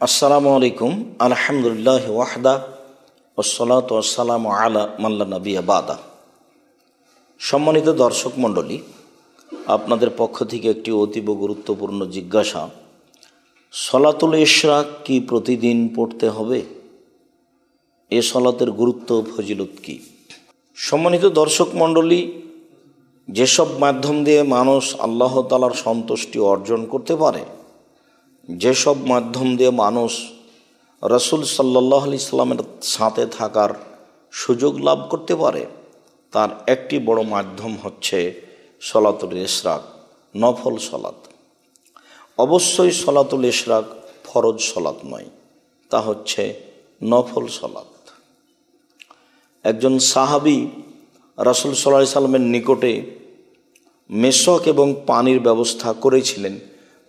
আসসালামু আলাইকুম। আলহামদুলিল্লাহ ওয়াহদা ওয়াসসালাতু ওয়াসসালামু আলা মান লা নাবিয়্যা বাদা। সম্মানিত দর্শক মণ্ডলী, আপনাদের পক্ষ থেকে একটি অতীব গুরুত্বপূর্ণ জিজ্ঞাসা, সলাতুল ইশরাক কি প্রতিদিন পড়তে হবে? এ সলাতের গুরুত্ব ও ফজিলত কি? সম্মানিত দর্শক মণ্ডলী, যেসব মাধ্যম দিয়ে মানুষ আল্লাহ তাআলার সন্তুষ্টি অর্জন করতে পারে, যেসব মাধ্যম দিয়ে মানুষ রাসূল সাল্লাল্লাহু আলাইহি সাল্লামের সাথে থাকার সুযোগ লাভ করতে পারে, তার একটি বড় মাধ্যম হচ্ছে সলাতুল ইশরাক, নফল সলাত। অবশ্যই সলাতুল ইশরাক ফরজ সলাত নয়, তা হচ্ছে নফল সলাত। একজন সাহাবী রাসূল সাল্লাল্লাহু আলাইহি সাল্লামের নিকটে মেশক এবং পানির ব্যবস্থা করেছিলেন।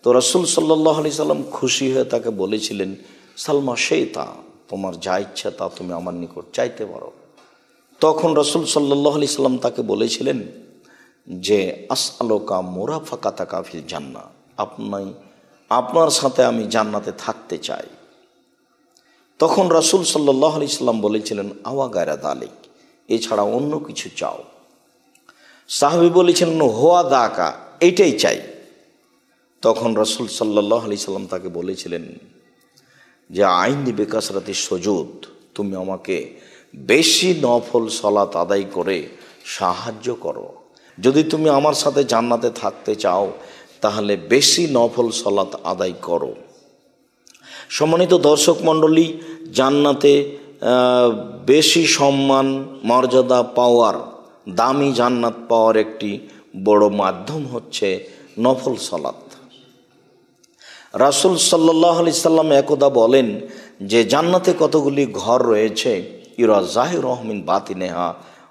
তো রাসূল সাল্লাল্লাহু আলাইহি সাল্লাম খুশি হয়ে তাকে বলেছিলেন, সালমা সেইতা, তোমার যা ইচ্ছা তা তুমি আমার নিকট চাইতে পারো। তখন রাসূল সাল্লাল্লাহু আলাইহি সাল্লাম তাকে বলেছিলেন যে আসআলুকা মুরাফাকাতাকা ফিল জান্নাহ, আপনার সাথে আমি জান্নাতে থাকতে চাই। তখন রাসূল সাল্লাল্লাহু আলাইহি সাল্লাম বলেছিলেন, আওয়া গায়রা যালিক, এছাড়া অন্য কিছু চাও? সাহাবী বলেছিলেন, হুয়া দাকা, এইটাই চাই। তখন রাসূল সাল্লাল্লাহু আলাইহি সাল্লাম তাকে বলেছিলেন যে আইনি বিকাসরাতি সুজুদ, তুমি আমাকে বেশি নফল সালাত আদায় করে সাহায্য করো। যদি তুমি আমার সাথে জান্নাতে থাকতে চাও তাহলে বেশি নফল সালাত আদায় করো। সম্মানিত দর্শক মণ্ডলী, জান্নাতে বেশি সম্মান মর্যাদা পাওয়ার, দামি জান্নাত পাওয়ার একটি বড় মাধ্যম হচ্ছে নফল সালাত। রাসূল সাল্লাল্লাহু আলাইহি সাল্লাম একদা বলেন যে জান্নাতে কতগুলি ঘর রয়েছে, ইরা যাহিরুহু মিন বাতিনিহা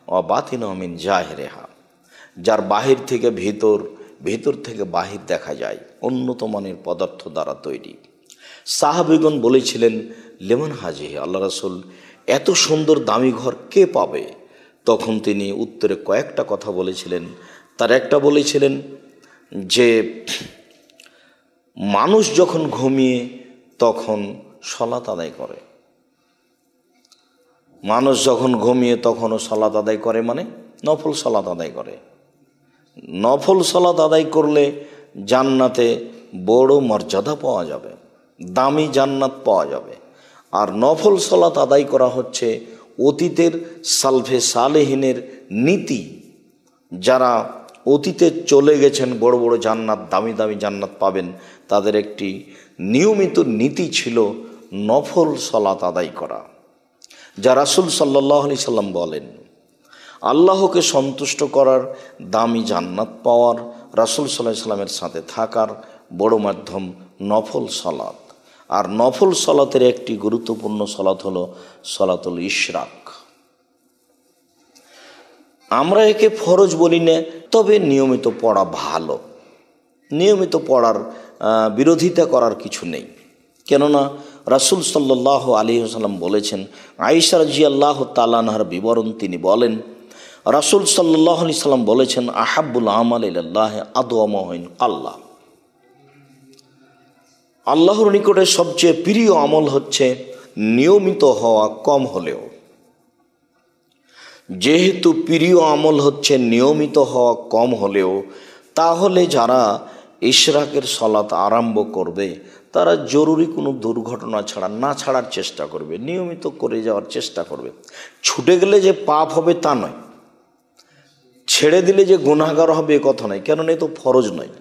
ওয়া বাতিনুহু মিন যাহিরিহা, যার বাহির থেকে ভিতর, ভিতর থেকে বাহির দেখা যায়, উন্নত মানের পদার্থ দ্বারা তৈরি। সাহাবীগণ বলেছিলেন, লিমান হাজিহি, আল্লাহ রাসূল, এত সুন্দর দামি ঘর কে পাবে? তখন তিনি উত্তরে কয়েকটা কথা বলেছিলেন। তার একটা বলেছিলেন যে মানুষ যখন ঘুমিয়ে তখন সালাত আদায় করে, মানুষ যখন ঘুমিয়ে তখনও সালাত আদায় করে, মানে নফল সালাত আদায় করে। নফল সালাত আদায় করলে জান্নাতে বড় মর্যাদা পাওয়া যাবে, দামি জান্নাত পাওয়া যাবে। আর নফল সালাত আদায় করা হচ্ছে অতীতের সালফে সালেহিনের নীতি। যারা অতীতে চলে গেছেন, বড় বড় জান্নাত, দামি দামি জান্নাত পাবেন, তাদের একটি নিয়মিত নীতি ছিল নফল সালাত আদায় করা। যা রাসূল সাল্লাল্লাহু আলাইহি সাল্লাম বলেন, আল্লাহকে সন্তুষ্ট করার, দামি জান্নাত পাওয়ার, রাসূল সাল্লাল্লাহু আলাইহি সাল্লামের সাথে থাকার বড় মাধ্যম নফল সালাত। আর নফল সালাতের একটি গুরুত্বপূর্ণ সালাত হলো সলাতুল ইশরাক। আমরা একে ফরজ বলি না, তবে নিয়মিত পড়া ভালো। নিয়মিত পড়ার বিরোধিতা করার কিছু নেই, কেননা রাসূল সাল্লাল্লাহু আলাইহি ওয়াসাল্লাম বলেছেন, আয়েশা রাদিয়াল্লাহু তাআলা আনহার বিবরণ, তিনি বলেন রাসূল সাল্লাল্লাহু আলাইহি সাল্লাম বলেছেন, আহাব্বুল আমাল ইলাল্লাহি আদওয়ামুহু ইন আল্লাহ, আল্লাহর নিকটে সবচেয়ে প্রিয় আমল হচ্ছে নিয়মিত হওয়া কম হলেও। যেহেতু প্রিয় আমল হচ্ছে নিয়মিত হওয়া কম হলেও, তাহলে যারা ইশরাকের সালাত আরম্ভ করবে তারা জরুরি কোনো দুর্ঘটনা ছাড়া না ছাড়ার চেষ্টা করবে, নিয়মিত করে যাওয়ার চেষ্টা করবে। ছুটে গেলে যে পাপ হবে তা নয়, ছেড়ে দিলে যে গুনাহগার হবে এ কথা নয়, কেননা এ তো ফরজ নয়,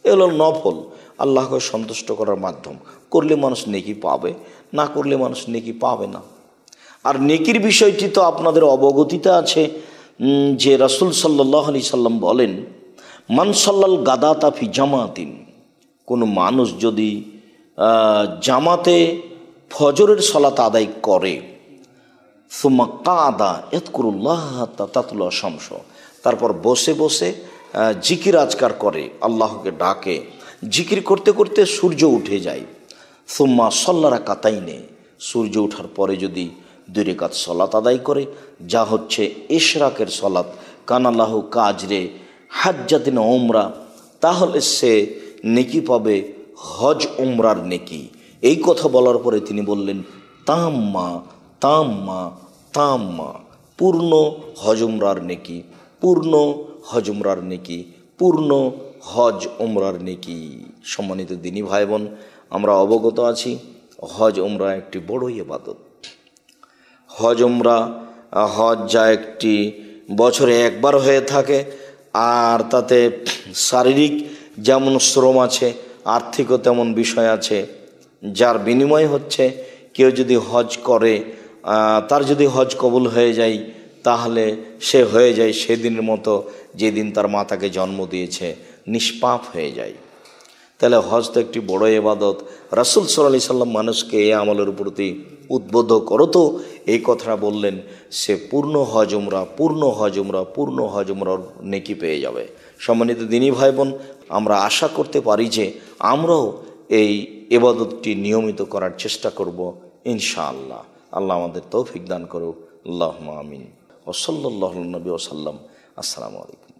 এ হলো নফল, আল্লাহকে সন্তুষ্ট করার মাধ্যম। করলে মানুষ নেকি পাবে, না করলে মানুষ নেকি পাবে না। আর নেকির বিষয়টি তো আপনাদের অবগতিতে আছে যে রাসূল সাল্লাল্লাহু আলাইহি সাল্লাম বলেন, মান সাল্লাল গাদাতা ফি জামাতিন, কোনো মানুষ যদি জামাতে ফজরের সালাত আদায় করে, সুম্মা কাদা ইয়াযকুরুল্লাহ হাত্তা তাতলুআ শামস, তারপর বসে বসে জিকির আজকার করে, আল্লাহকে ডাকে, জিকির করতে করতে সূর্য উঠে যায়। সুম্মা সাল্লা রাকাতাইনে, সূর্য ওঠার পরে যদি 2 রাকাত সালাত আদায় করে, যা হচ্ছে ইশরাকের সালাত, কানাল্লাহু কাজরে হাজ্জাতিন উমরা, তাহলে সে নেকি পাবে হজ উমরার নেকি। এই কথা বলার পরে তিনি বললেন, তাম্মা তাম্মা তাম্মা, পূর্ণ হজ উমরার নেকি, পূর্ণ হজ উমরার নেকি, পূর্ণ হজ উমরার নেকি। সম্মানিত দিনী ভাই বোন, আমরা অবগত আছি হজ উমরা একটি বড় ইবাদত। হজ উমরা, হজ যা একটি বছরে একবার হয়ে থাকে, আর তাতে শারীরিক যেমন শ্রম আছে, আর্থিকও তেমন বিষয় আছে, যার বিনিময় হচ্ছে কেউ যদি হজ করে, তার যদি হজ কবুল হয়ে যায়, তাহলে সে হয়ে যায় সেদিনের মতো যেদিন তার মাতাকে জন্ম দিয়েছে, নিষ্পাপ হয়ে যায়। তাহলে হজ তো একটি বড় ইবাদত। রাসূল সাল্লাল্লাহু আলাইহি সাল্লাম মানুষকে এই আমলের প্রতি উদ্বুদ্ধ করতো, এই কথাটা বললেন, সে পূর্ণ হজ উমরা, পূর্ণ হজ উমরা, পূর্ণ হজ উমরার নেকি পেয়ে যাবে। সম্মানিত দিনী ভাই বোন, আমরা আশা করতে পারি যে আমরাও এই ইবাদতটি নিয়মিত করার চেষ্টা করব ইনশাআল্লাহ। আল্লাহ আমাদের তৌফিক দান করুক। আল্লাহুম্মা আমিন। ওয়া সাল্লাল্লাহু আলা নবী ওয়া সাল্লাম। আসসালামু আলাইকুম।